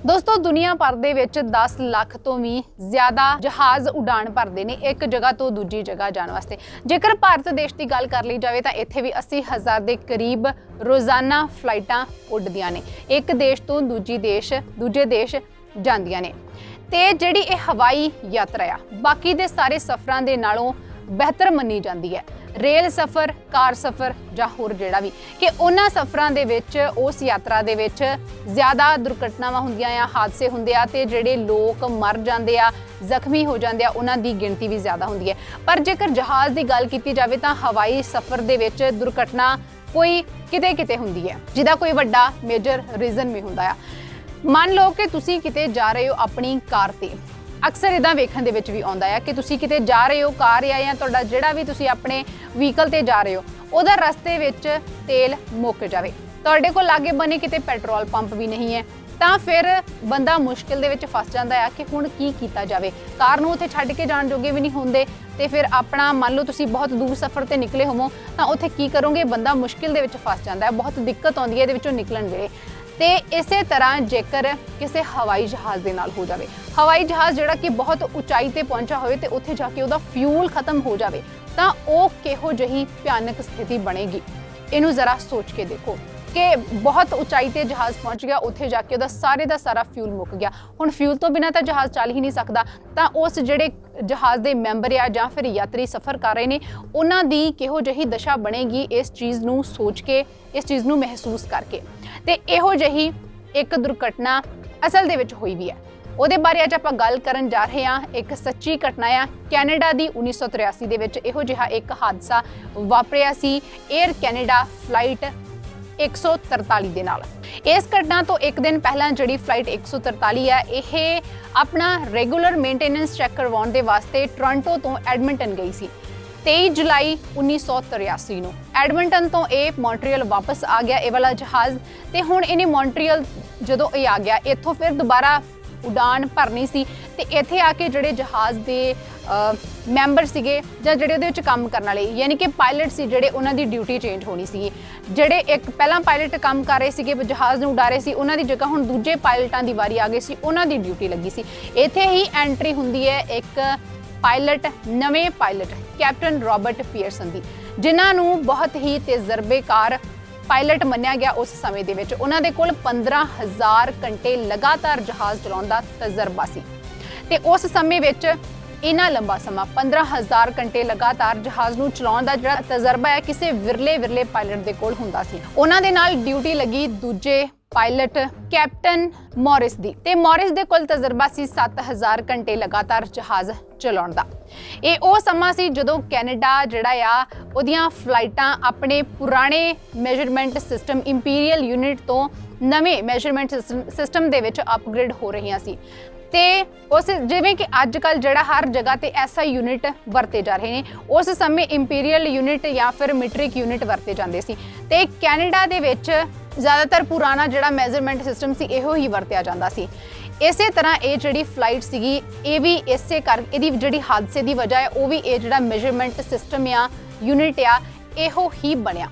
दोस्तों दुनिया भर दे विच 10 लाख तो भी ज़्यादा जहाज़ उड़ान भरते हैं एक जगह तो दूजी जगह जाने वास्ते। जेकर भारत देश की गल कर ली जाए तो इत्थे भी 80,000 के करीब रोज़ाना फ्लाइटां उड़दियां ने, एक देश तो दूजे देश जांदियां ने। ते जिहड़ी ये हवाई यात्रा आ बाकी दे सारे सफ़रां दे नालों बेहतर मनी जाती है। रेल सफ़र, कार सफ़र जां होर जिहड़ा भी कि उन्हां सफ़रां दे विच उस यात्रा दे विच ज़्यादा दुर्घटनावां हुंदियां आ, हादसे हुंदे आ ते जिहड़े लोक मर जांदे आ, जख्मी हो जांदे आ, उन्हां दी गिणती भी ज़्यादा हुंदी है। पर जेकर जहाज़ की गल कीती जावे तां हवाई सफ़र दे विच दुर्घटना कोई किते किते हुंदी है, जिहदा कोई वड्डा मेजर रीजन भी हुंदा आ। मान लो कि तुसीं किते जा रहे हो अपनी कार ते, अक्सर इदां वेखण दे विच भी आउंदा है कि तुसीं किते जा रहे हो कार या तुहाडा जिहड़ा भी तुसीं अपने व्हीकल ते जा रहे हो उहदा रस्ते विच तेल मुक जावे, तुहाडे कोल लागे बने किते पेट्रोल पंप भी नहीं है, तां फिर बंदा मुश्किल दे विच फस जांदा है कि हुण की कीता जावे। कार नूं उत्थे छड्ड के जाण जोगे भी नहीं हुंदे ते फिर अपना मान लो तुसीं बहुत दूर सफ़र ते निकले होवो तां उत्थे की करोगे, बंदा मुश्किल दे विच फस जांदा है, बहुत दिक्कत आउंदी है इहदे विचों निकलण वेले। ते इसे तरह जेकर किसी हवाई जहाज़ दे नाल हो जावे, हवाई जहाज़ जिहड़ा कि बहुत उचाई ते पहुंचा होवे ते उत्थे जाके उहदा फ्यूल खत्म हो जावे तां ओह किहो जही भयानक स्थिति बनेगी। इहनूं जरा सोच के देखो कि बहुत उचाई ते जहाज़ पहुंच गया, उत्थे जाके उहदा सारे दा सारा फ्यूल मुक गया, हुण फ्यूल तो बिना तां जहाज़ चल ही नहीं सकदा, तां उस जिहड़े जहाज़ दे मैंबर या जां फिर यात्री सफ़र कर रहे ने उन्हां दी किहो जही दशा बनेगी इस चीज़ नूं सोच के, इस चीज़ नूं महसूस करके। ते इहो जही एक दुर्घटना असल दे विच होई भी है, ਉਹਦੇ ਬਾਰੇ ਅੱਜ ਆਪਾਂ ਗੱਲ ਕਰਨ ਜਾ ਰਹੇ ਹਾਂ। ਇੱਕ ਸੱਚੀ ਘਟਨਾ ਆ ਕੈਨੇਡਾ ਦੀ 1983 ਦੇ ਵਿੱਚ ਇਹੋ ਜਿਹਾ ਇੱਕ ਹਾਦਸਾ ਵਾਪਰਿਆ ਸੀ 에ਅਰ ਕੈਨੇਡਾ ਫਲਾਈਟ 143 ਦੇ ਨਾਲ। ਇਸ ਘਟਨਾ ਤੋਂ ਇੱਕ ਦਿਨ ਪਹਿਲਾਂ ਜਿਹੜੀ ਫਲਾਈਟ 143 ਹੈ ਇਹ ਆਪਣਾ ਰੈਗੂਲਰ ਮੇਨਟੇਨੈਂਸ ਚੈੱਕ ਕਰਵਾਉਣ ਦੇ ਵਾਸਤੇ ਟੋਰਾਂਟੋ ਤੋਂ ਐਡਮਿੰਟਨ ਗਈ ਸੀ। 23 ਜੁਲਾਈ 1983 ਨੂੰ ਐਡਮਿੰਟਨ ਤੋਂ ਇਹ ਮੌਂਟਰੀਅਲ ਵਾਪਸ ਆ ਗਿਆ ਇਹ ਵਾਲਾ ਜਹਾਜ਼, ਤੇ ਹੁਣ ਇਹਨੇ ਮੌਂਟਰੀਅਲ ਜਦੋਂ ਇਹ ਆ ਗਿਆ ਇੱਥੋਂ ਫਿਰ ਦੁਬਾਰਾ ਉਡਾਨ ਭਰਨੀ ਸੀ ਤੇ ਇੱਥੇ ਆ ਕੇ ਜਿਹੜੇ ਜਹਾਜ਼ ਦੇ ਮੈਂਬਰ ਸੀਗੇ ਜਾਂ ਜਿਹੜੇ ਉਹਦੇ ਵਿੱਚ ਕੰਮ ਕਰਨ ਵਾਲੇ ਯਾਨੀ ਕਿ ਪਾਇਲਟ ਸੀ ਜਿਹੜੇ ਉਹਨਾਂ ਦੀ ਡਿਊਟੀ ਚੇਂਜ ਹੋਣੀ ਸੀ। ਜਿਹੜੇ ਇੱਕ ਪਹਿਲਾਂ ਪਾਇਲਟ ਕੰਮ ਕਰ ਰਹੇ ਸੀਗੇ ਜਹਾਜ਼ ਨੂੰ ਉਡਾ ਰਹੇ ਸੀ ਉਹਨਾਂ ਦੀ ਜਗ੍ਹਾ ਹੁਣ ਦੂਜੇ ਪਾਇਲਟਾਂ ਦੀ ਵਾਰੀ ਆ ਗਈ ਸੀ, ਉਹਨਾਂ ਦੀ ਡਿਊਟੀ ਲੱਗੀ ਸੀ। ਇੱਥੇ ਹੀ ਐਂਟਰੀ ਹੁੰਦੀ ਹੈ ਇੱਕ ਪਾਇਲਟ, ਨਵੇਂ ਪਾਇਲਟ ਕੈਪਟਨ ਰੋਬਰਟ ਪੀਅਰਸਨ ਦੀ, ਜਿਨ੍ਹਾਂ ਨੂੰ ਬਹੁਤ ਹੀ ਤਜਰਬੇਕਾਰ ਪਾਇਲਟ ਮੰਨਿਆ ਗਿਆ ਉਸ ਸਮੇਂ ਦੇ ਵਿੱਚ। ਉਹਨਾਂ ਦੇ ਕੋਲ 15,000 ਘੰਟੇ ਲਗਾਤਾਰ ਜਹਾਜ਼ ਚਲਾਉਣ ਦਾ ਤਜਰਬਾ ਸੀ ਤੇ ਉਸ ਸਮੇਂ ਵਿੱਚ ਇੰਨਾ ਲੰਬਾ ਸਮਾਂ 15,000 ਘੰਟੇ ਲਗਾਤਾਰ ਜਹਾਜ਼ ਨੂੰ ਚਲਾਉਣ ਦਾ ਜਿਹੜਾ ਤਜਰਬਾ ਹੈ ਕਿਸੇ ਵਿਰਲੇ ਪਾਇਲਟ ਦੇ ਕੋਲ ਹੁੰਦਾ ਸੀ। ਉਹਨਾਂ ਦੇ ਨਾਲ ਡਿਊਟੀ ਲੱਗੀ ਦੂਜੇ ਪਾਇਲਟ ਕੈਪਟਨ ਮੌਰਿਸ ਦੀ, ਤੇ ਮੌਰਿਸ ਦੇ ਕੋਲ ਤਜਰਬਾ ਸੀ 7,000 ਘੰਟੇ ਲਗਾਤਾਰ ਜਹਾਜ਼ ਚਲਾਉਣ ਦਾ। ਇਹ ਉਹ ਸਮਾਂ ਸੀ ਜਦੋਂ ਕੈਨੇਡਾ ਜਿਹੜਾ ਆ ਉਹਦੀਆਂ ਫਲਾਈਟਾਂ ਆਪਣੇ ਪੁਰਾਣੇ ਮੈਜ਼ਰਮੈਂਟ ਸਿਸਟਮ ਇੰਪੀਰੀਅਲ ਯੂਨਿਟ ਤੋਂ ਨਵੇਂ ਮੈਜ਼ਰਮੈਂਟ ਸਿਸਟਮ ਦੇ ਵਿੱਚ ਅਪਗ੍ਰੇਡ ਹੋ ਰਹੀਆਂ ਸੀ। ਤੇ ਉਸ ਜਿਵੇਂ ਕਿ ਅੱਜ ਕੱਲ੍ਹ ਜਿਹੜਾ ਹਰ ਜਗ੍ਹਾ ਤੇ ਐਸਆਈ ਯੂਨਿਟ ਵਰਤੇ ਜਾ ਰਹੇ ਨੇ, ਉਸ ਸਮੇਂ ਇੰਪੀਰੀਅਲ ਯੂਨਿਟ ਜਾਂ ਫਿਰ ਮੈਟ੍ਰਿਕ ਯੂਨਿਟ ਵਰਤੇ ਜਾਂਦੇ ਸੀ। ਤੇ ਕੈਨੇਡਾ ਦੇ ਵਿੱਚ ਜ਼ਿਆਦਾਤਰ ਪੁਰਾਣਾ ਜਿਹੜਾ ਮੈਜ਼ਰਮੈਂਟ ਸਿਸਟਮ ਸੀ ਇਹੋ ਹੀ ਵਰਤਿਆ ਜਾਂਦਾ ਸੀ। ਇਸੇ ਤਰ੍ਹਾਂ ਇਹ ਜਿਹੜੀ ਫਲਾਈਟ ਸੀਗੀ ਇਹ ਵੀ ਇਸੇ ਕਰ ਇਹਦੀ ਜਿਹੜੀ ਹਾਦਸੇ ਦੀ ਵਜ੍ਹਾ ਹੈ ਉਹ ਵੀ ਇਹ ਜਿਹੜਾ ਮੈਜ਼ਰਮੈਂਟ ਸਿਸਟਮ ਆ ਯੂਨਿਟ ਆ ਇਹੋ ਹੀ ਬਣਿਆ।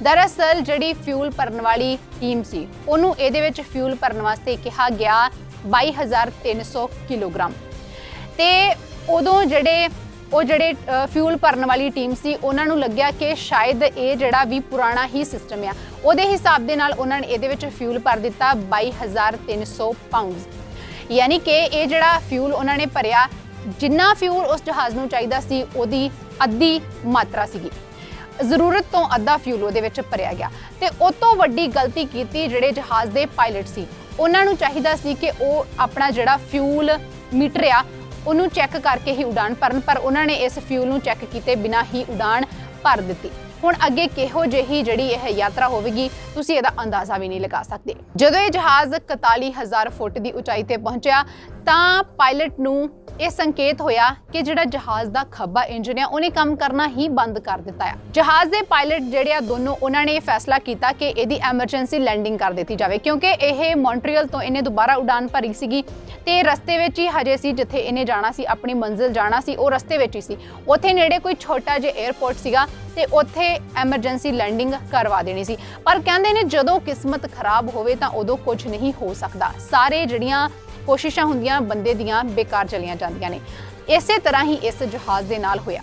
ਦਰਅਸਲ ਜਿਹੜੀ ਫਿਊਲ ਭਰਨ ਵਾਲੀ ਟੀਮ ਸੀ ਉਹਨੂੰ ਇਹਦੇ ਵਿੱਚ ਫਿਊਲ ਭਰਨ ਵਾਸਤੇ ਕਿਹਾ ਗਿਆ 22,300 ਕਿਲੋਗ੍ਰਾਮ, ਤੇ ਉਦੋਂ ਜਿਹੜੇ ਫਿਊਲ ਭਰਨ ਵਾਲੀ ਟੀਮ ਸੀ ਉਹਨਾਂ ਨੂੰ ਲੱਗਿਆ ਕਿ ਸ਼ਾਇਦ ਇਹ ਜਿਹੜਾ ਵੀ ਪੁਰਾਣਾ ਹੀ ਸਿਸਟਮ ਆ ਉਹਦੇ ਹਿਸਾਬ ਦੇ ਨਾਲ ਉਹਨਾਂ ਨੇ ਇਹਦੇ ਵਿੱਚ ਫਿਊਲ ਭਰ ਦਿੱਤਾ 22,300 ਪਾਉਂਡਸ, ਯਾਨੀ ਕਿ ਇਹ ਜਿਹੜਾ ਫਿਊਲ ਉਹਨਾਂ ਨੇ ਭਰਿਆ ਜਿੰਨਾ ਫਿਊਲ ਉਸ ਜਹਾਜ਼ ਨੂੰ ਚਾਹੀਦਾ ਸੀ ਉਹਦੀ ਅੱਧੀ ਮਾਤਰਾ ਸੀਗੀ, ਜ਼ਰੂਰਤ ਤੋਂ ਅੱਧਾ ਫਿਊਲ ਉਹਦੇ ਵਿੱਚ ਭਰਿਆ ਗਿਆ। ਤੇ ਉਹ ਤੋਂ ਵੱਡੀ ਗਲਤੀ ਕੀਤੀ ਜਿਹੜੇ ਜਹਾਜ਼ ਦੇ ਪਾਇਲਟ ਸੀ, ਉਹਨਾਂ ਨੂੰ ਚਾਹੀਦਾ ਸੀ ਕਿ ਉਹ ਆਪਣਾ ਜਿਹੜਾ ਫਿਊਲ ਮੀਟਰ ਆ ਉਹਨੂੰ ਚੈੱਕ ਕਰਕੇ ਹੀ ਉਡਾਨ ਭਰਨ, ਪਰ ਉਹਨਾਂ ਨੇ ਇਸ ਫਿਊਲ ਨੂੰ ਚੈੱਕ ਕੀਤੇ ਬਿਨਾਂ ਹੀ ਉਡਾਨ ਭਰ ਦਿੱਤੀ। ਹੁਣ ਅੱਗੇ ਕਿਹੋ ਜਿਹੀ ਜਿਹੜੀ ਇਹ ਯਾਤਰਾ ਹੋਵੇਗੀ ਤੁਸੀਂ ਇਹਦਾ ਅੰਦਾਜ਼ਾ ਵੀ ਨਹੀਂ ਲਗਾ ਸਕਦੇ। ਜਦੋਂ ਇਹ ਜਹਾਜ਼ 41,000 ਫੁੱਟ ਦੀ ਉਚਾਈ ਤੇ ਪਹੁੰਚਿਆ ਤਾਂ ਪਾਇਲਟ ਨੂੰ ਇਹ ਸੰਕੇਤ ਹੋਇਆ ਕਿ ਜਿਹੜਾ ਜਹਾਜ਼ ਦਾ ਖੱਬਾ ਇੰਜਨ ਆ ਉਹਨੇ ਕੰਮ ਕਰਨਾ ਹੀ ਬੰਦ ਕਰ ਦਿੱਤਾ ਆ। ਜਹਾਜ਼ ਦੇ ਪਾਇਲਟ ਜਿਹੜੇ ਆ ਦੋਨੋਂ ਉਹਨਾਂ ਨੇ ਫੈਸਲਾ ਕੀਤਾ ਕਿ ਇਹਦੀ ਐਮਰਜੈਂਸੀ ਲੈਂਡਿੰਗ ਕਰ ਦਿੱਤੀ ਜਾਵੇ, ਕਿਉਂਕਿ ਇਹ ਮੌਂਟਰੀਅਲ ਤੋਂ ਇਹਨੇ ਦੁਬਾਰਾ ਉਡਾਨ ਭਰੀ ਸੀਗੀ ਤੇ ਰਸਤੇ ਵਿੱਚ ਹੀ ਹਜੇ ਸੀ ਜਿੱਥੇ ਇਹਨੇ ਜਾਣਾ ਸੀ, ਆਪਣੀ ਮੰਜ਼ਿਲ ਜਾਣਾ ਸੀ ਉਹ ਰਸਤੇ ਵਿੱਚ ਹੀ ਸੀ। ਉੱਥੇ ਨੇੜੇ ਕੋਈ ਛੋਟਾ ਜਿਹਾ 에ਅਰਪੋਰਟ ਸੀਗਾ ਤੇ ਉੱਥੇ ਉੱਥੇ ਐਮਰਜੈਂਸੀ ਲੈਂਡਿੰਗ ਕਰਵਾ ਦੇਣੀ ਸੀ। ਪਰ ਕਹਿੰਦੇ ਨੇ ਜਦੋਂ ਕਿਸਮਤ ਖਰਾਬ ਹੋਵੇ ਤਾਂ ਉਦੋਂ ਕੁਝ ਨਹੀਂ ਹੋ ਸਕਦਾ। ਸਾਰੇ ਜਿਹੜੀਆਂ ਕੋਸ਼ਿਸ਼ਾਂ ਹੁੰਦੀਆਂ ਬੰਦੇ ਦੀਆਂ ਬੇਕਾਰ ਚਲੀਆਂ ਜਾਂਦੀਆਂ ਨੇ। ਇਸੇ ਤਰ੍ਹਾਂ ਹੀ ਇਸ ਜਹਾਜ਼ ਦੇ ਨਾਲ ਹੋਇਆ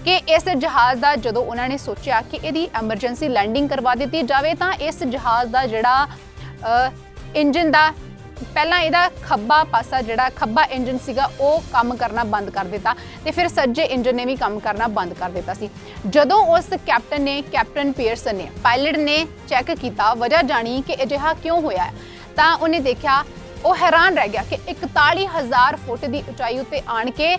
ਕਿ ਇਸ ਜਹਾਜ਼ ਦਾ ਜਦੋਂ ਉਹਨਾਂ ਨੇ ਸੋਚਿਆ ਕਿ ਇਹਦੀ ਐਮਰਜੈਂਸੀ ਲੈਂਡਿੰਗ ਕਰਵਾ ਦਿੱਤੀ ਜਾਵੇ ਤਾਂ ਇਸ ਜਹਾਜ਼ ਦਾ ਜਿਹੜਾ ਇੰਜਨ ਦਾ ਪਹਿਲਾਂ ਇਹਦਾ ਖੱਬਾ ਪਾਸਾ ਜਿਹੜਾ ਖੱਬਾ ਇੰਜਨ ਸੀਗਾ ਉਹ ਕੰਮ ਕਰਨਾ ਬੰਦ ਕਰ ਦਿੱਤਾ ਤੇ ਫਿਰ ਸੱਜੇ ਇੰਜਨ ਨੇ ਵੀ ਕੰਮ ਕਰਨਾ ਬੰਦ ਕਰ ਦਿੱਤਾ ਸੀ। ਜਦੋਂ ਉਸ ਕੈਪਟਨ ਪੀਅਰਸਨ ਨੇ ਪਾਇਲਟ ਨੇ ਚੈੱਕ ਕੀਤਾ ਵਜ੍ਹਾ ਜਾਣੀ ਕਿ ਅਜਿਹਾ ਕਿਉਂ ਹੋਇਆ ਤਾਂ ਉਹਨੇ ਦੇਖਿਆ, ਉਹ ਹੈਰਾਨ ਰਹਿ ਗਿਆ ਕਿ 41,000 ਫੁੱਟ ਦੀ ਉਚਾਈ ਉੱਤੇ ਆਣ ਕੇ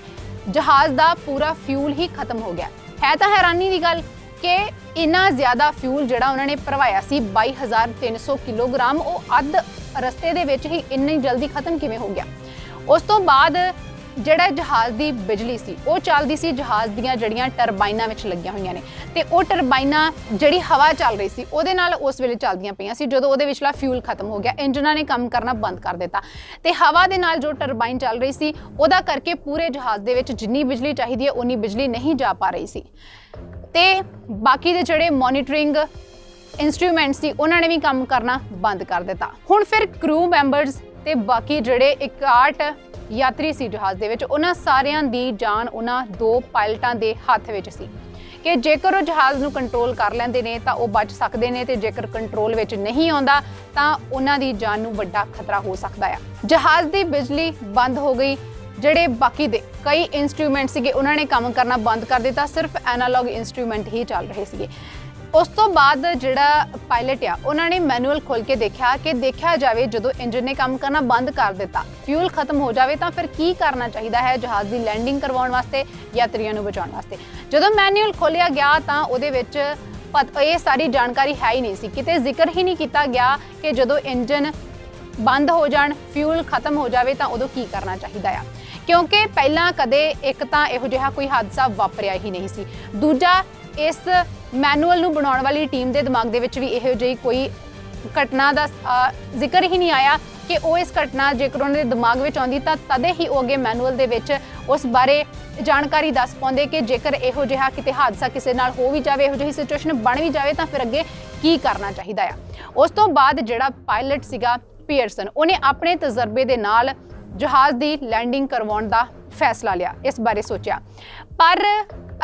ਜਹਾਜ਼ ਦਾ ਪੂਰਾ ਫਿਊਲ ਹੀ ਖਤਮ ਹੋ ਗਿਆ। ਹੈ ਤਾਂ ਹੈਰਾਨੀ ਦੀ ਗੱਲ ਕਿ ਇੰਨਾ ਜ਼ਿਆਦਾ ਫਿਊਲ ਜਿਹੜਾ ਉਹਨਾਂ ਨੇ ਭਰਵਾਇਆ ਸੀ 22,300 ਕਿਲੋਗ੍ਰਾਮ, ਉਹ ਅੱਧ ਰਸਤੇ ਦੇ ਵਿੱਚ ਹੀ ਇੰਨੀ ਜਲਦੀ ਖਤਮ ਕਿਵੇਂ ਹੋ ਗਿਆ। ਉਸ ਤੋਂ ਬਾਅਦ ਜਿਹੜਾ ਜਹਾਜ਼ ਦੀ ਬਿਜਲੀ ਸੀ ਉਹ ਚੱਲਦੀ ਸੀ ਜਹਾਜ਼ ਦੀਆਂ ਜਿਹੜੀਆਂ ਟਰਬਾਈਨਾਂ ਵਿੱਚ ਲੱਗੀਆਂ ਹੋਈਆਂ ਨੇ ਤੇ ਉਹ ਟਰਬਾਈਨਾਂ ਜਿਹੜੀ ਹਵਾ ਚੱਲ ਰਹੀ ਸੀ ਉਹਦੇ ਨਾਲ ਉਸ ਵੇਲੇ ਚੱਲਦੀਆਂ ਪਈਆਂ ਸੀ। ਜਦੋਂ ਉਹਦੇ ਵਿਚਲਾ ਫਿਊਲ ਖਤਮ ਹੋ ਗਿਆ, ਇੰਜਨਾਂ ਨੇ ਕੰਮ ਕਰਨਾ ਬੰਦ ਕਰ ਦਿੱਤਾ ਤੇ ਹਵਾ ਦੇ ਨਾਲ ਜੋ ਟਰਬਾਈਨ ਚੱਲ ਰਹੀ ਸੀ ਉਹਦਾ ਕਰਕੇ ਪੂਰੇ ਜਹਾਜ਼ ਦੇ ਵਿੱਚ ਜਿੰਨੀ ਬਿਜਲੀ ਚਾਹੀਦੀ ਹੈ ਉਨੀ ਬਿਜਲੀ ਨਹੀਂ ਜਾ ਪਾ ਰਹੀ ਸੀ ਤੇ ਬਾਕੀ ਦੇ ਜਿਹੜੇ ਮੋਨੀਟਰਿੰਗ ਇੰਸਟਰੂਮੈਂਟ ਸੀ ਉਹਨਾਂ ਨੇ ਵੀ ਕੰਮ ਕਰਨਾ ਬੰਦ ਕਰ ਦਿੱਤਾ। ਹੁਣ ਫਿਰ ਕਰੂ ਮੈਂਬਰਸ ਤੇ ਬਾਕੀ ਜਿਹੜੇ 61 ਯਾਤਰੀ ਸੀ ਜਹਾਜ਼ ਦੇ ਵਿੱਚ, ਉਹਨਾਂ ਸਾਰਿਆਂ ਦੀ ਜਾਨ ਉਹਨਾਂ 2 ਪਾਇਲਟਾਂ ਦੇ ਹੱਥ ਵਿੱਚ ਸੀ ਕਿ ਜੇਕਰ ਉਹ ਜਹਾਜ਼ ਨੂੰ ਕੰਟਰੋਲ ਕਰ ਲੈਂਦੇ ਨੇ ਤਾਂ ਉਹ ਬਚ ਸਕਦੇ ਨੇ ਤੇ ਜੇਕਰ ਕੰਟਰੋਲ ਵਿੱਚ ਨਹੀਂ ਆਉਂਦਾ ਤਾਂ ਉਹਨਾਂ ਦੀ ਜਾਨ ਨੂੰ ਵੱਡਾ ਖਤਰਾ ਹੋ ਸਕਦਾ ਆ। ਜਹਾਜ਼ ਦੀ ਬਿਜਲੀ ਬੰਦ ਹੋ ਗਈ, ਜਿਹੜੇ ਬਾਕੀ ਦੇ ਕਈ ਇੰਸਟਰੂਮੈਂਟ ਸੀਗੇ ਉਹਨਾਂ ਨੇ ਕੰਮ ਕਰਨਾ ਬੰਦ ਕਰ ਦਿੱਤਾ, ਸਿਰਫ ਐਨਾਲੌਗ ਇੰਸਟਰੂਮੈਂਟ ਹੀ ਚੱਲ ਰਹੇ ਸੀਗੇ। ਉਸ ਤੋਂ ਬਾਅਦ ਜਿਹੜਾ ਪਾਇਲਟ ਆ ਉਹਨਾਂ ਨੇ ਮੈਨੂਅਲ ਖੋਲ ਕੇ ਦੇਖਿਆ ਜਾਵੇ ਜਦੋਂ ਇੰਜਨ ਨੇ ਕੰਮ ਕਰਨਾ ਬੰਦ ਕਰ ਦਿੱਤਾ, ਫਿਊਲ ਖਤਮ ਹੋ ਜਾਵੇ ਤਾਂ ਫਿਰ ਕੀ ਕਰਨਾ ਚਾਹੀਦਾ ਹੈ ਜਹਾਜ਼ ਦੀ ਲੈਂਡਿੰਗ ਕਰਵਾਉਣ ਵਾਸਤੇ, ਯਾਤਰੀਆਂ ਨੂੰ ਬਚਾਉਣ ਵਾਸਤੇ। ਜਦੋਂ ਮੈਨੂਅਲ ਖੋਲਿਆ ਗਿਆ ਤਾਂ ਉਹਦੇ ਵਿੱਚ ਇਹ ਸਾਰੀ ਜਾਣਕਾਰੀ ਹੈ ਹੀ ਨਹੀਂ ਸੀ, ਕਿਤੇ ਜ਼ਿਕਰ ਹੀ ਨਹੀਂ ਕੀਤਾ ਗਿਆ ਕਿ ਜਦੋਂ ਇੰਜਨ ਬੰਦ ਹੋ ਜਾਣ, ਫਿਊਲ ਖਤਮ ਹੋ ਜਾਵੇ ਤਾਂ ਉਦੋਂ ਕੀ ਕਰਨਾ ਚਾਹੀਦਾ ਆ, ਕਿਉਂਕਿ ਪਹਿਲਾਂ ਕਦੇ ਇੱਕ ਤਾਂ ਇਹੋ ਜਿਹਾ ਕੋਈ ਹਾਦਸਾ ਵਾਪਰਿਆ ਹੀ ਨਹੀਂ ਸੀ। ਦੂਜਾ, ਇਸ ਮੈਨੂਅਲ ਨੂੰ ਬਣਾਉਣ ਵਾਲੀ ਟੀਮ ਦੇ ਦਿਮਾਗ ਦੇ ਵਿੱਚ ਵੀ ਇਹੋ ਜਿਹੀ ਕੋਈ ਘਟਨਾ ਦਾ ਜ਼ਿਕਰ ਹੀ ਨਹੀਂ ਆਇਆ ਕਿ ਉਹ ਇਸ ਘਟਨਾ ਜੇਕਰ ਉਹਨਾਂ ਦੇ ਦਿਮਾਗ ਵਿੱਚ ਆਉਂਦੀ ਤਾਂ ਤਦੇ ਹੀ ਉਹ ਅੱਗੇ ਮੈਨੂਅਲ ਦੇ ਵਿੱਚ ਉਸ ਬਾਰੇ ਜਾਣਕਾਰੀ ਦੱਸ ਪਾਉਂਦੇ ਕਿ ਜੇਕਰ ਇਹੋ ਜਿਹਾ ਕਿਤੇ ਹਾਦਸਾ ਕਿਸੇ ਨਾਲ ਹੋ ਵੀ ਜਾਵੇ, ਇਹੋ ਜਿਹੀ ਸਿਚੁਏਸ਼ਨ ਬਣ ਵੀ ਜਾਵੇ ਤਾਂ ਫਿਰ ਅੱਗੇ ਕੀ ਕਰਨਾ ਚਾਹੀਦਾ ਆ। ਉਸ ਤੋਂ ਬਾਅਦ ਜਿਹੜਾ ਪਾਇਲਟ ਸੀਗਾ ਪੀਅਰਸਨ, ਉਹਨੇ ਆਪਣੇ ਤਜਰਬੇ ਦੇ ਨਾਲ ਜਹਾਜ਼ ਦੀ ਲੈਂਡਿੰਗ ਕਰਵਾਉਣ ਦਾ ਫੈਸਲਾ ਲਿਆ, ਇਸ ਬਾਰੇ ਸੋਚਿਆ। ਪਰ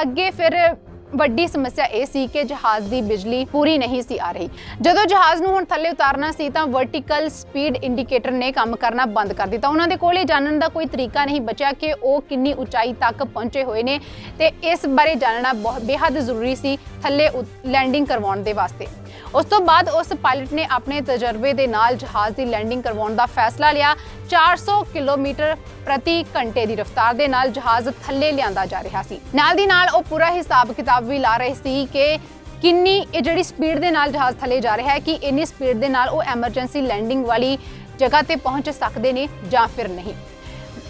ਅੱਗੇ ਫਿਰ ਵੱਡੀ ਸਮੱਸਿਆ ਇਹ ਸੀ ਕਿ ਜਹਾਜ਼ ਦੀ ਬਿਜਲੀ ਪੂਰੀ ਨਹੀਂ ਸੀ ਆ ਰਹੀ। ਜਦੋਂ ਜਹਾਜ਼ ਨੂੰ ਹੁਣ ਥੱਲੇ ਉਤਾਰਨਾ ਸੀ ਤਾਂ ਵਰਟੀਕਲ ਸਪੀਡ ਇੰਡੀਕੇਟਰ ਨੇ ਕੰਮ ਕਰਨਾ ਬੰਦ ਕਰ ਦਿੱਤਾ। ਉਹਨਾਂ ਦੇ ਕੋਲ ਇਹ ਜਾਣਨ ਦਾ ਕੋਈ ਤਰੀਕਾ ਨਹੀਂ ਬਚਿਆ ਕਿ ਉਹ ਕਿੰਨੀ ਉਚਾਈ ਤੱਕ ਪਹੁੰਚੇ ਹੋਏ ਨੇ ਤੇ ਇਸ ਬਾਰੇ ਜਾਣਨਾ ਬੇਹੱਦ ਜ਼ਰੂਰੀ ਸੀ ਥੱਲੇ ਲੈਂਡਿੰਗ ਕਰਵਾਉਣ ਦੇ ਵਾਸਤੇ। ਉਸ ਤੋਂ ਬਾਅਦ ਉਸ ਪਾਇਲਟ ਨੇ ਆਪਣੇ ਤਜਰਬੇ ਦੇ ਨਾਲ ਜਹਾਜ਼ ਦੀ ਲੈਂਡਿੰਗ ਕਰਵਾਉਣ ਦਾ ਫੈਸਲਾ ਲਿਆ। 400 ਕਿਲੋਮੀਟਰ ਪ੍ਰਤੀ ਘੰਟੇ ਦੀ ਰਫ਼ਤਾਰ ਦੇ ਨਾਲ ਜਹਾਜ਼ ਥੱਲੇ ਲਿਆਂਦਾ ਜਾ ਰਿਹਾ ਸੀ। ਨਾਲ ਦੀ ਨਾਲ ਉਹ ਪੂਰਾ ਹਿਸਾਬ ਕਿਤਾਬ ਵੀ ਲਾ ਰਹੇ ਸੀ ਕਿ ਕਿੰਨੀ ਇਹ ਜਿਹੜੀ ਸਪੀਡ ਦੇ ਨਾਲ ਜਹਾਜ਼ ਥੱਲੇ ਜਾ ਰਿਹਾ ਹੈ ਕਿ ਇੰਨੀ ਸਪੀਡ ਦੇ ਨਾਲ ਉਹ ਐਮਰਜੈਂਸੀ ਲੈਂਡਿੰਗ ਵਾਲੀ ਜਗ੍ਹਾ ਤੇ ਪਹੁੰਚ ਸਕਦੇ ਨੇ ਜਾਂ ਫਿਰ ਨਹੀਂ।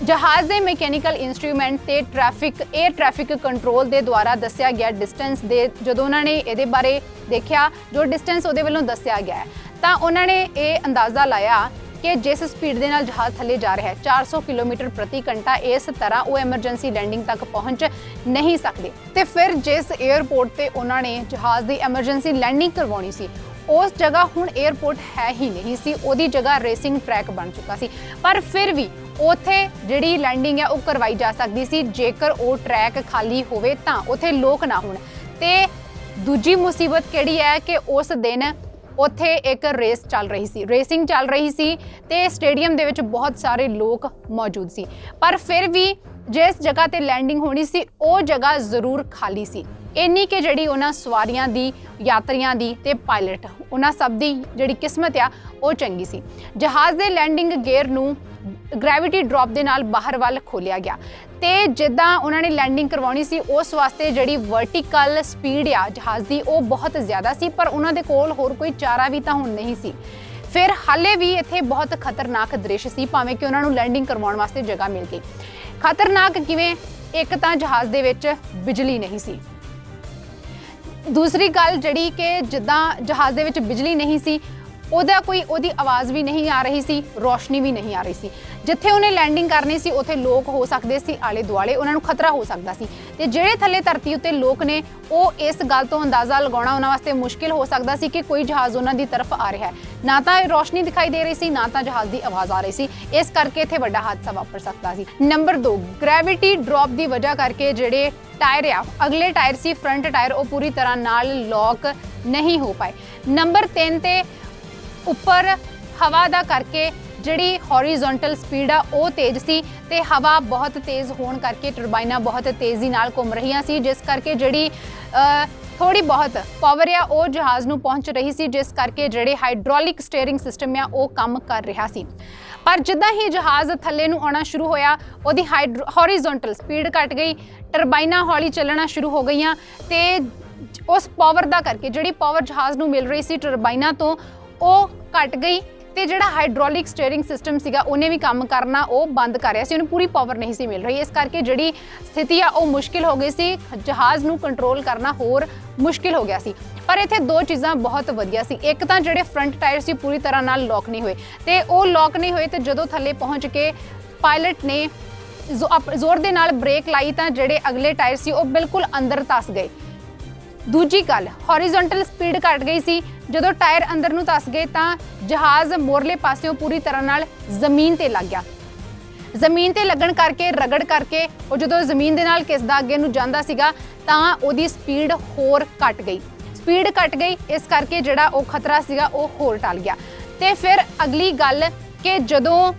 ਜਹਾਜ਼ ਦੇ ਮਕੈਨੀਕਲ ਇੰਸਟਰੂਮੈਂਟ ਤੇ 에ਅਰ ਟ੍ਰੈਫਿਕ ਕੰਟਰੋਲ ਦੇ ਦੁਆਰਾ ਦੱਸਿਆ ਗਿਆ ਡਿਸਟੈਂਸ ਦੇ ਜਦੋਂ ਉਹਨਾਂ ਨੇ ਇਹਦੇ ਬਾਰੇ ਦੇਖਿਆ, ਜੋ ਡਿਸਟੈਂਸ ਉਹਦੇ ਵੱਲੋਂ ਦੱਸਿਆ ਗਿਆ ਹੈ, ਤਾਂ ਉਹਨਾਂ ਨੇ ਇਹ ਅੰਦਾਜ਼ਾ ਲਾਇਆ ਕਿ ਜਿਸ ਸਪੀਡ ਦੇ ਨਾਲ ਜਹਾਜ਼ ਥੱਲੇ ਜਾ ਰਿਹਾ ਹੈ 400 ਕਿਲੋਮੀਟਰ ਪ੍ਰਤੀ ਘੰਟਾ, ਇਸ ਤਰ੍ਹਾਂ ਉਹ ਐਮਰਜੈਂਸੀ ਲੈਂਡਿੰਗ ਤੱਕ ਪਹੁੰਚ ਨਹੀਂ ਸਕਦੇ। ਤੇ ਫਿਰ ਜਿਸ 에ਅਰਪੋਰਟ ਤੇ ਉਹਨਾਂ ਨੇ ਜਹਾਜ਼ ਦੀ ਐਮਰਜੈਂਸੀ ਲੈਂਡਿੰਗ ਕਰਵਾਉਣੀ ਸੀ ਉਸ ਜਗ੍ਹਾ ਹੁਣ 에ਅਰਪੋਰਟ ਹੈ ਹੀ ਨਹੀਂ ਸੀ, ਉਹਦੀ ਜਗ੍ਹਾ ਰੇਸਿੰਗ ਟਰੈਕ ਬਣ ਚੁੱਕਾ ਸੀ। ਪਰ ਫਿਰ ਵੀ ਉੱਥੇ ਜਿਹੜੀ ਲੈਂਡਿੰਗ ਹੈ ਉਹ ਕਰਵਾਈ ਜਾ ਸਕਦੀ ਸੀ ਜੇਕਰ ਉਹ ਟਰੈਕ ਖਾਲੀ ਹੋਵੇ ਤਾਂ ਉੱਥੇ ਲੋਕ ਨਾ ਹੋਣ। ਤੇ ਦੂਜੀ ਮੁਸੀਬਤ ਕਿਹੜੀ ਹੈ ਕਿ ਉਸ ਦਿਨ ਉੱਥੇ ਇੱਕ ਰੇਸਿੰਗ ਚੱਲ ਰਹੀ ਸੀ ਤੇ ਸਟੇਡੀਅਮ ਦੇ ਵਿੱਚ ਬਹੁਤ ਸਾਰੇ ਲੋਕ ਮੌਜੂਦ ਸੀ। ਪਰ ਫਿਰ ਵੀ ਜਿਸ ਜਗ੍ਹਾ ਤੇ ਲੈਂਡਿੰਗ ਹੋਣੀ ਸੀ ਉਹ ਜਗ੍ਹਾ ਜ਼ਰੂਰ ਖਾਲੀ ਸੀ। ਇੰਨੀ ਕਿ ਜਿਹੜੀ ਉਹਨਾਂ ਸਵਾਰੀਆਂ ਦੀ, ਯਾਤਰੀਆਂ ਦੀ ਤੇ ਪਾਇਲਟ, ਉਹਨਾਂ ਸਭ ਦੀ ਜਿਹੜੀ ਕਿਸਮਤ ਆ ਉਹ ਚੰਗੀ ਸੀ। ਜਹਾਜ਼ ਦੇ ਲੈਂਡਿੰਗ ਗੇਅਰ ਨੂੰ ਗ੍ਰੈਵਿਟੀ ਡ੍ਰੌਪ ਦੇ ਨਾਲ ਬਾਹਰ ਵੱਲ ਖੋਲਿਆ ਗਿਆ ਤੇ ਜਿੱਦਾਂ ਉਹਨਾਂ ਨੇ ਲੈਂਡਿੰਗ ਕਰਵਾਉਣੀ ਸੀ ਉਸ ਵਾਸਤੇ ਜਿਹੜੀ ਵਰਟੀਕਲ ਸਪੀਡ ਆ ਜਹਾਜ਼ ਦੀ ਉਹ ਬਹੁਤ ਜ਼ਿਆਦਾ ਸੀ, ਪਰ ਉਹਨਾਂ ਦੇ ਕੋਲ ਹੋਰ ਕੋਈ ਚਾਰਾ ਵੀ ਤਾਂ ਹੁਣ ਨਹੀਂ ਸੀ। ਫਿਰ ਹਾਲੇ ਵੀ ਇੱਥੇ ਬਹੁਤ ਖਤਰਨਾਕ ਦ੍ਰਿਸ਼ ਸੀ, ਭਾਵੇਂ ਕਿ ਉਹਨਾਂ ਨੂੰ ਲੈਂਡਿੰਗ ਕਰਵਾਉਣ ਵਾਸਤੇ ਜਗ੍ਹਾ ਮਿਲ ਗਈ। ਖਤਰਨਾਕ ਕਿਵੇਂ? ਇੱਕ ਤਾਂ ਜਹਾਜ਼ ਦੇ ਵਿੱਚ ਬਿਜਲੀ ਨਹੀਂ ਸੀ। ਦੂਸਰੀ ਗੱਲ ਜਿਹੜੀ ਕਿ ਜਿੱਦਾਂ ਜਹਾਜ਼ ਦੇ ਵਿੱਚ ਬਿਜਲੀ ਨਹੀਂ ਸੀ, ਉਹਦਾ ਕੋਈ ਉਹਦੀ ਆਵਾਜ਼ ਵੀ ਨਹੀਂ ਆ ਰਹੀ ਸੀ, ਰੋਸ਼ਨੀ ਵੀ ਨਹੀਂ ਆ ਰਹੀ ਸੀ। ਜਿੱਥੇ ਉਹਨੇ ਲੈਂਡਿੰਗ ਕਰਨੀ ਸੀ ਉੱਥੇ ਲੋਕ ਹੋ ਸਕਦੇ ਸੀ, ਆਲੇ ਦੁਆਲੇ ਉਹਨਾਂ ਨੂੰ ਖਤਰਾ ਹੋ ਸਕਦਾ ਸੀ। ਤੇ ਜਿਹੜੇ ਥੱਲੇ ਧਰਤੀ ਉੱਤੇ ਲੋਕ ਨੇ ਉਹ ਇਸ ਗੱਲ ਤੋਂ ਅੰਦਾਜ਼ਾ ਲਗਾਉਣਾ ਉਹਨਾਂ ਵਾਸਤੇ ਮੁਸ਼ਕਿਲ ਹੋ ਸਕਦਾ ਸੀ ਕਿ ਕੋਈ ਜਹਾਜ਼ ਉਹਨਾਂ ਦੀ ਤਰਫ ਆ ਰਿਹਾ ਹੈ। ਨਾ ਤਾਂ ਰੋਸ਼ਨੀ ਦਿਖਾਈ ਦੇ ਰਹੀ ਸੀ, ਨਾ ਤਾਂ ਜਹਾਜ਼ ਦੀ ਆਵਾਜ਼ ਆ ਰਹੀ ਸੀ। ਇਸ ਕਰਕੇ ਇੱਥੇ ਵੱਡਾ ਹਾਦਸਾ ਵਾਪਰ ਸਕਦਾ ਸੀ। ਨੰਬਰ 2, ਗ੍ਰੈਵਿਟੀ ਡ੍ਰੌਪ ਦੀ ਵਜ੍ਹਾ ਕਰਕੇ ਜਿਹੜੇ ਟਾਇਰ ਆ, ਅਗਲੇ ਟਾਇਰ ਸੀ ਫਰੰਟ ਟਾਇਰ, ਉਹ ਪੂਰੀ ਤਰ੍ਹਾਂ ਨਾਲ ਲੌਕ ਨਹੀਂ ਹੋ ਪਾਏ। ਨੰਬਰ 3 ਤੇ ਉੱਪਰ ਹਵਾ ਦਾ ਕਰਕੇ ਜਿਹੜੀ ਹੌਰੀਜ਼ੋਨਟਲ ਸਪੀਡ ਆ ਉਹ ਤੇਜ਼ ਸੀ ਤੇ ਹਵਾ ਬਹੁਤ ਤੇਜ਼ ਹੋਣ ਕਰਕੇ ਟਰਬਾਈਨਾਂ ਬਹੁਤ ਤੇਜ਼ੀ ਨਾਲ ਘੁੰਮ ਰਹੀਆਂ ਸੀ, ਜਿਸ ਕਰਕੇ ਜਿਹੜੀ ਥੋੜੀ ਬਹੁਤ ਪਾਵਰ ਆ ਉਹ ਜਹਾਜ਼ ਨੂੰ ਪਹੁੰਚ ਰਹੀ ਸੀ, ਜਿਸ ਕਰਕੇ ਜਿਹੜੇ ਹਾਈਡ੍ਰੋਲਿਕ ਸਟੀਅਰਿੰਗ ਸਿਸਟਮ ਆ ਉਹ ਕੰਮ ਕਰ ਰਿਹਾ ਸੀ। ਪਰ ਜਿੱਦਾਂ ਹੀ ਜਹਾਜ਼ ਥੱਲੇ ਨੂੰ ਆਉਣਾ ਸ਼ੁਰੂ ਹੋਇਆ ਉਹਦੀ ਹੌਰੀਜ਼ੋਨਟਲ ਸਪੀਡ ਘਟ ਗਈ, ਟਰਬਾਈਨਾਂ ਹੌਲੀ ਚੱਲਣਾ ਸ਼ੁਰੂ ਹੋ ਗਈਆਂ ਤੇ ਉਸ ਪਾਵਰ ਦਾ ਕਰਕੇ ਜਿਹੜੀ ਪਾਵਰ ਜਹਾਜ਼ ਨੂੰ ਮਿਲ ਰਹੀ ਸੀ ਟਰਬਾਈਨਾਂ ਤੋਂ ਉਹ ਘਟ ਗਈ ਤੇ ਜਿਹੜਾ ਹਾਈਡ੍ਰੋਲਿਕ ਸਟੀਅਰਿੰਗ ਸਿਸਟਮ ਸੀਗਾ ਉਹਨੇ ਵੀ ਕੰਮ ਕਰਨਾ ਉਹ ਬੰਦ ਕਰ ਰਿਹਾ ਸੀ, ਉਹਨੂੰ ਪੂਰੀ ਪਾਵਰ ਨਹੀਂ ਸੀ ਮਿਲ ਰਹੀ। ਇਸ ਕਰਕੇ ਜਿਹੜੀ ਸਥਿਤੀ ਆ ਉਹ ਮੁਸ਼ਕਿਲ ਹੋ ਗਈ ਸੀ, ਜਹਾਜ਼ ਨੂੰ ਕੰਟਰੋਲ ਕਰਨਾ ਹੋਰ ਮੁਸ਼ਕਿਲ ਹੋ ਗਿਆ ਸੀ। ਪਰ ਇੱਥੇ ਦੋ ਚੀਜ਼ਾਂ ਬਹੁਤ ਵਧੀਆ ਸੀ। ਇੱਕ ਤਾਂ ਜਿਹੜੇ ਫਰੰਟ ਟਾਇਰ ਸੀ ਪੂਰੀ ਤਰ੍ਹਾਂ ਨਾਲ ਲੌਕ ਨਹੀਂ ਹੋਏ ਤੇ ਉਹ ਲੌਕ ਨਹੀਂ ਹੋਏ ਤੇ ਜਦੋਂ ਥੱਲੇ ਪਹੁੰਚ ਕੇ ਪਾਇਲਟ ਨੇ ਜ਼ੋਰ ਦੇ ਨਾਲ ਬ੍ਰੇਕ ਲਾਈ ਤਾਂ ਜਿਹੜੇ ਅਗਲੇ ਟਾਇਰ ਸੀ ਉਹ ਬਿਲਕੁਲ ਅੰਦਰ ਧਸ ਗਏ। ਦੂਜੀ ਗੱਲ, ਹੌਰੀਜ਼ੋਨਟਲ ਸਪੀਡ ਘਟ ਗਈ ਸੀ। ਜਦੋਂ ਟਾਇਰ ਅੰਦਰ ਨੂੰ ਧਸ ਗਏ ਤਾਂ ਜਹਾਜ਼ ਮੋਰਲੇ ਪਾਸਿਓਂ ਪੂਰੀ ਤਰ੍ਹਾਂ ਨਾਲ ਜ਼ਮੀਨ ਤੇ ਲੱਗ ਗਿਆ। ਜ਼ਮੀਨ ਤੇ ਲੱਗਣ ਕਰਕੇ ਰਗੜ ਕਰਕੇ ਉਹ ਜਦੋਂ ਜ਼ਮੀਨ ਦੇ ਨਾਲ ਘਿਸਦਾ ਅੱਗੇ ਨੂੰ ਜਾਂਦਾ ਸੀਗਾ ਤਾਂ ਉਹਦੀ ਸਪੀਡ ਹੋਰ ਘਟ ਗਈ। ਸਪੀਡ ਘਟ ਗਈ ਇਸ ਕਰਕੇ ਜਿਹੜਾ ਉਹ ਖਤਰਾ ਸੀਗਾ ਉਹ ਹੋਰ ਟਲ ਗਿਆ। ਤੇ ਫਿਰ ਅਗਲੀ ਗੱਲ ਕਿ ਜਦੋਂ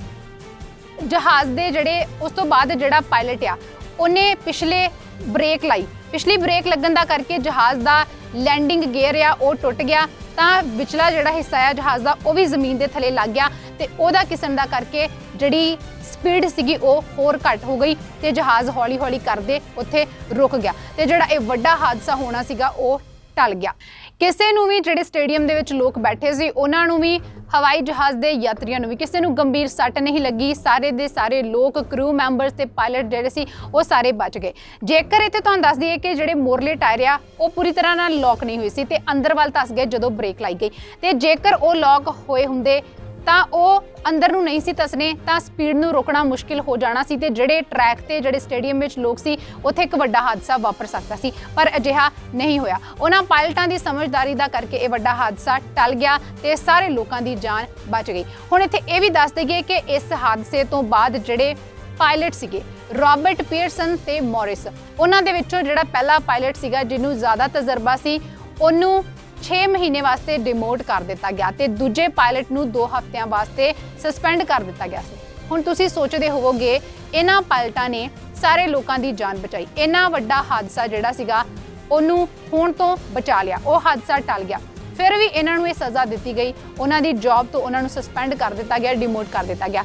ਜਹਾਜ਼ ਦੇ ਜਿਹੜੇ ਉਸ ਤੋਂ ਬਾਅਦ ਜਿਹੜਾ ਪਾਇਲਟ ਆ ਉਹਨੇ ਪਿਛਲੇ ਬ੍ਰੇਕ ਲਾਈ, ਪਿਛਲੀ ਬ੍ਰੇਕ ਲੱਗਣ ਦਾ ਕਰਕੇ ਜਹਾਜ਼ ਦਾ ਲੈਂਡਿੰਗ ਗੇਅਰ ਆ ਉਹ ਟੁੱਟ ਗਿਆ ਤਾਂ ਵਿਚਲਾ ਜਿਹੜਾ ਹਿੱਸਾ ਆ ਜਹਾਜ਼ ਦਾ ਉਹ ਵੀ ਜ਼ਮੀਨ ਦੇ ਥੱਲੇ ਲੱਗ ਗਿਆ ਤੇ ਉਹਦਾ ਕਿਸਣ ਦਾ ਕਰਕੇ ਜਿਹੜੀ ਸਪੀਡ ਸੀਗੀ ਉਹ ਹੋਰ ਘੱਟ ਹੋ ਗਈ ਤੇ ਜਹਾਜ਼ ਹੌਲੀ ਹੌਲੀ ਕਰਦੇ ਉੱਥੇ ਰੁਕ ਗਿਆ ਤੇ ਜਿਹੜਾ ਇਹ ਵੱਡਾ ਹਾਦਸਾ ਹੋਣਾ ਸੀਗਾ ਉਹ ਟਲ ਗਿਆ। ਕਿਸੇ ਨੂੰ ਵੀ ਜਿਹੜੇ ਸਟੇਡੀਅਮ ਦੇ ਵਿੱਚ ਲੋਕ ਬੈਠੇ ਸੀ ਉਹਨਾਂ ਨੂੰ ਵੀ, ਹਵਾਈ ਜਹਾਜ਼ ਦੇ ਯਾਤਰੀਆਂ ਨੂੰ ਵੀ ਕਿਸੇ ਨੂੰ ਗੰਭੀਰ ਸੱਟ ਨਹੀਂ ਲੱਗੀ। ਸਾਰੇ ਦੇ ਸਾਰੇ ਲੋਕ, ਕਰੂ ਮੈਂਬਰਸ ਤੇ ਪਾਇਲਟ ਜਿਹੜੇ ਸੀ ਉਹ ਸਾਰੇ ਬਚ ਗਏ। ਜੇਕਰ ਇੱਥੇ ਤੁਹਾਨੂੰ ਦੱਸ ਦਈਏ ਕਿ ਜਿਹੜੇ ਮੋਰਲੇ ਟਾਇਰ ਆ ਉਹ ਪੂਰੀ ਤਰ੍ਹਾਂ ਨਾਲ ਲੌਕ ਨਹੀਂ ਹੋਏ ਸੀ ਤੇ ਅੰਦਰ ਵੱਲ ਧਸ ਗਏ ਜਦੋਂ ਬ੍ਰੇਕ ਲਾਈ ਗਈ ਤੇ ਜੇਕਰ ਉਹ ਲੌਕ ਹੋਏ ਹੁੰਦੇ ਤਾਂ ਉਹ ਅੰਦਰ ਨੂੰ ਨਹੀਂ ਸੀ ਧਸਣੇ ਤਾਂ ਸਪੀਡ ਨੂੰ ਰੋਕਣਾ ਮੁਸ਼ਕਿਲ ਹੋ ਜਾਣਾ ਸੀ ਤੇ ਜਿਹੜੇ ਟਰੈਕ ਤੇ ਜਿਹੜੇ ਸਟੇਡੀਅਮ ਵਿੱਚ ਲੋਕ ਸੀ ਉੱਥੇ ਇੱਕ ਵੱਡਾ ਹਾਦਸਾ ਵਾਪਰ ਸਕਦਾ ਸੀ। ਪਰ ਅਜਿਹਾ ਨਹੀਂ ਹੋਇਆ। ਉਹਨਾਂ ਪਾਇਲਟਾਂ ਦੀ ਸਮਝਦਾਰੀ ਦਾ ਕਰਕੇ ਇਹ ਵੱਡਾ ਹਾਦਸਾ ਟਲ ਗਿਆ ਤੇ ਸਾਰੇ ਲੋਕਾਂ ਦੀ ਜਾਨ ਬਚ ਗਈ। ਹੁਣ ਇੱਥੇ ਇਹ ਵੀ ਦੱਸ ਦਈਏ ਕਿ ਇਸ ਹਾਦਸੇ ਤੋਂ ਬਾਅਦ ਜਿਹੜੇ ਪਾਇਲਟ ਸੀਗੇ ਰੌਬਰਟ ਪੀਅਰਸਨ ਤੇ ਮੌਰਿਸ, ਉਹਨਾਂ ਦੇ ਵਿੱਚੋਂ ਜਿਹੜਾ ਪਹਿਲਾ ਪਾਇਲਟ ਸੀਗਾ ਜਿਹਨੂੰ ਜ਼ਿਆਦਾ ਤਜਰਬਾ ਸੀ ਉਹਨੂੰ 6 ਮਹੀਨੇ ਵਾਸਤੇ ਡਿਮੋਟ ਕਰ ਦਿੱਤਾ ਗਿਆ ਤੇ ਦੂਜੇ ਪਾਇਲਟ ਨੂੰ 2 ਹਫ਼ਤਿਆਂ ਵਾਸਤੇ ਸਸਪੈਂਡ ਕਰ ਦਿੱਤਾ ਗਿਆ ਸੀ। ਹੁਣ ਤੁਸੀਂ ਸੋਚਦੇ ਹੋਵੋਗੇ ਇਹਨਾਂ ਪਾਇਲਟਾਂ ਨੇ ਸਾਰੇ ਲੋਕਾਂ ਦੀ ਜਾਨ ਬਚਾਈ, ਇੰਨਾ ਵੱਡਾ ਹਾਦਸਾ ਜਿਹੜਾ ਸੀਗਾ ਉਹਨੂੰ ਹੋਣ ਤੋਂ ਬਚਾ ਲਿਆ, ਉਹ ਹਾਦਸਾ ਟਲ ਗਿਆ। ਫਿਰ ਵੀ ਇਹਨਾਂ ਨੂੰ ਇਹ ਸਜ਼ਾ ਦਿੱਤੀ ਗਈ, ਉਹਨਾਂ ਦੀ ਜੌਬ ਤੋਂ ਉਹਨਾਂ ਨੂੰ ਸਸਪੈਂਡ ਕਰ ਦਿੱਤਾ ਗਿਆ, ਡਿਮੋਟ ਕਰ ਦਿੱਤਾ ਗਿਆ।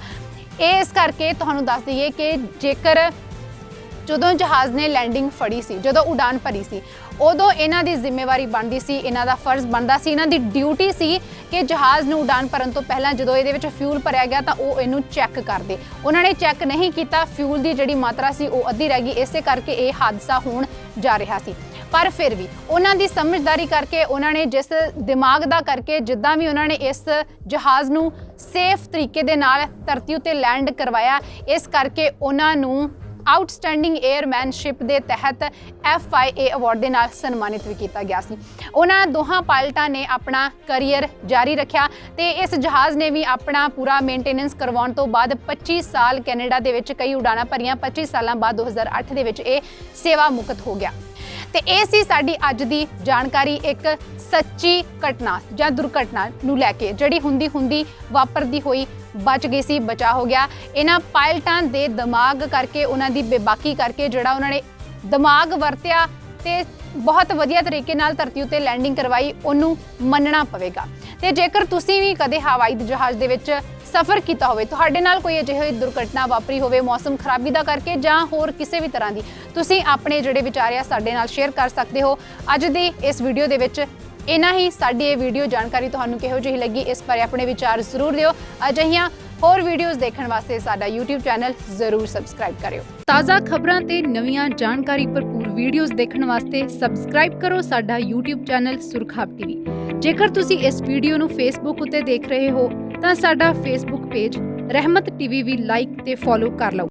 ਇਹ ਇਸ ਕਰਕੇ ਤੁਹਾਨੂੰ ਦੱਸ ਦਈਏ ਕਿ ਜੇਕਰ ਜਦੋਂ ਜਹਾਜ਼ ਨੇ ਲੈਂਡਿੰਗ ਫੜੀ ਸੀ, ਜਦੋਂ ਉਡਾਨ ਭਰੀ ਸੀ, ਉਦੋਂ ਇਹਨਾਂ ਦੀ ਜ਼ਿੰਮੇਵਾਰੀ ਬਣਦੀ ਸੀ, ਇਹਨਾਂ ਦਾ ਫਰਜ਼ ਬਣਦਾ ਸੀ, ਇਹਨਾਂ ਦੀ ਡਿਊਟੀ ਸੀ ਕਿ ਜਹਾਜ਼ ਨੂੰ ਉਡਾਨ ਭਰਨ ਤੋਂ ਪਹਿਲਾਂ ਜਦੋਂ ਇਹਦੇ ਵਿੱਚ ਫਿਊਲ ਭਰਿਆ ਗਿਆ ਤਾਂ ਉਹ ਇਹਨੂੰ ਚੈੱਕ ਕਰਦੇ। ਉਹਨਾਂ ਨੇ ਚੈੱਕ ਨਹੀਂ ਕੀਤਾ, ਫਿਊਲ ਦੀ ਜਿਹੜੀ ਮਾਤਰਾ ਸੀ ਉਹ ਅੱਧੀ ਰਹਿ ਗਈ, ਇਸੇ ਕਰਕੇ ਇਹ ਹਾਦਸਾ ਹੋਣ ਜਾ ਰਿਹਾ ਸੀ। ਪਰ ਫਿਰ ਵੀ ਉਹਨਾਂ ਦੀ ਸਮਝਦਾਰੀ ਕਰਕੇ, ਉਹਨਾਂ ਨੇ ਜਿਸ ਦਿਮਾਗ ਦਾ ਕਰਕੇ ਜਿੱਦਾਂ ਵੀ ਉਹਨਾਂ ਨੇ ਇਸ ਜਹਾਜ਼ ਨੂੰ ਸੇਫ ਤਰੀਕੇ ਦੇ ਨਾਲ ਧਰਤੀ ਉੱਤੇ ਲੈਂਡ ਕਰਵਾਇਆ, ਇਸ ਕਰਕੇ ਉਹਨਾਂ ਨੂੰ ਆਊਟਸਟੈਂਡਿੰਗ 에ਅਰਮੈਨਸ਼ਿਪ ਦੇ ਤਹਿਤ FIA ਅਵਾਰਡ ਦੇ ਨਾਲ ਸਨਮਾਨਿਤ ਵੀ ਕੀਤਾ ਗਿਆ ਸੀ। ਉਹਨਾਂ ਦੋਹਾਂ ਪਾਇਲਟਾਂ ਨੇ ਆਪਣਾ ਕਰੀਅਰ ਜਾਰੀ ਰੱਖਿਆ ਤੇ ਇਸ ਜਹਾਜ਼ ਨੇ ਵੀ ਆਪਣਾ ਪੂਰਾ ਮੇਨਟੇਨੈਂਸ ਕਰਵਾਉਣ ਤੋਂ ਬਾਅਦ 25 ਸਾਲ ਕੈਨੇਡਾ ਦੇ ਵਿੱਚ ਕਈ ਉਡਾਣਾਂ ਭਰੀਆਂ। 25 ਸਾਲਾਂ ਬਾਅਦ 2008 ਦੇ ਵਿੱਚ ਇਹ ਸੇਵਾ ਮੁਕਤ ਹੋ ਗਿਆ। ਤੇ ਇਹ ਸੀ ਸਾਡੀ ਅੱਜ ਦੀ ਜਾਣਕਾਰੀ, ਇੱਕ ਸੱਚੀ ਘਟਨਾ ਜਾਂ ਦੁਰਘਟਨਾ ਨੂੰ ਲੈ ਕੇ ਜਿਹੜੀ ਹੁੰਦੀ ਵਾਪਰਦੀ ਹੋਈ ਬਚ ਗਈ ਸੀ, ਬਚਾ ਹੋ ਗਿਆ। ਇਹਨਾਂ ਪਾਇਲਟਾਂ ਦੇ ਦਿਮਾਗ ਕਰਕੇ, ਉਹਨਾਂ ਦੀ ਬੇਬਾਕੀ ਕਰਕੇ, ਜਿਹੜਾ ਉਹਨਾਂ ਨੇ ਦਿਮਾਗ ਵਰਤਿਆ ਤੇ ਬਹੁਤ ਵਧੀਆ ਤਰੀਕੇ ਨਾਲ ਧਰਤੀ ਉੱਤੇ ਲੈਂਡਿੰਗ ਕਰਵਾਈ, ਉਹਨੂੰ ਮੰਨਣਾ ਪਵੇਗਾ। ਤੇ ਜੇਕਰ ਤੁਸੀਂ ਵੀ ਕਦੇ ਹਵਾਈ ਜਹਾਜ਼ ਦੇ ਵਿੱਚ ਸਫ਼ਰ ਕੀਤਾ ਹੋਵੇ, ਤੁਹਾਡੇ ਨਾਲ ਕੋਈ ਅਜਿਹੀ ਦੁਰਘਟਨਾ ਵਾਪਰੀ ਹੋਵੇ ਮੌਸਮ ਖਰਾਬੀ ਦਾ ਕਰਕੇ ਜਾਂ ਹੋਰ ਕਿਸੇ ਵੀ ਤਰ੍ਹਾਂ ਦੀ, ਤੁਸੀਂ ਆਪਣੇ ਜਿਹੜੇ ਵਿਚਾਰ ਆ ਸਾਡੇ ਨਾਲ ਸ਼ੇਅਰ ਕਰ ਸਕਦੇ ਹੋ। ਅੱਜ ਦੀ ਇਸ ਵੀਡੀਓ ਦੇ ਵਿੱਚ ਇੰਨਾ ਹੀ। ਸਾਡੀ ਇਹ ਵੀਡੀਓ ਜਾਣਕਾਰੀ ਤੁਹਾਨੂੰ ਕਿਹੋ ਜਿਹੀ ਲੱਗੀ, ਇਸ ਬਾਰੇ ਆਪਣੇ ਵਿਚਾਰ ਜ਼ਰੂਰ ਦਿਓ। ਅਜਿਹੀਆਂ ਹੋਰ ਵੀਡੀਓਜ਼ ਦੇਖਣ ਵਾਸਤੇ ਸਾਡਾ YouTube ਚੈਨਲ ਜ਼ਰੂਰ ਸਬਸਕ੍ਰਾਈਬ ਕਰਿਓ। ਤਾਜ਼ਾ ਖਬਰਾਂ ਤੇ ਨਵੀਆਂ ਜਾਣਕਾਰੀ ਭਰਪੂਰ ਵੀਡੀਓਜ਼ ਦੇਖਣ ਵਾਸਤੇ ਸਬਸਕ੍ਰਾਈਬ ਕਰੋ ਸਾਡਾ YouTube ਚੈਨਲ ਸੁਰਖਾਬ TV ਜੇਕਰ ਤੁਸੀਂ ਇਸ ਵੀਡੀਓ ਨੂੰ ਫੇਸਬੁੱਕ ਉੱਤੇ ਦੇਖ ਰਹੇ ਹੋ ਤਾਂ ਸਾਡਾ ਫੇਸਬੁੱਕ ਪੇਜ ਰਹਿਮਤ ਟੀਵੀ ਵੀ ਲਾਈਕ ਤੇ ਫੋਲੋ ਕਰ ਲਓ।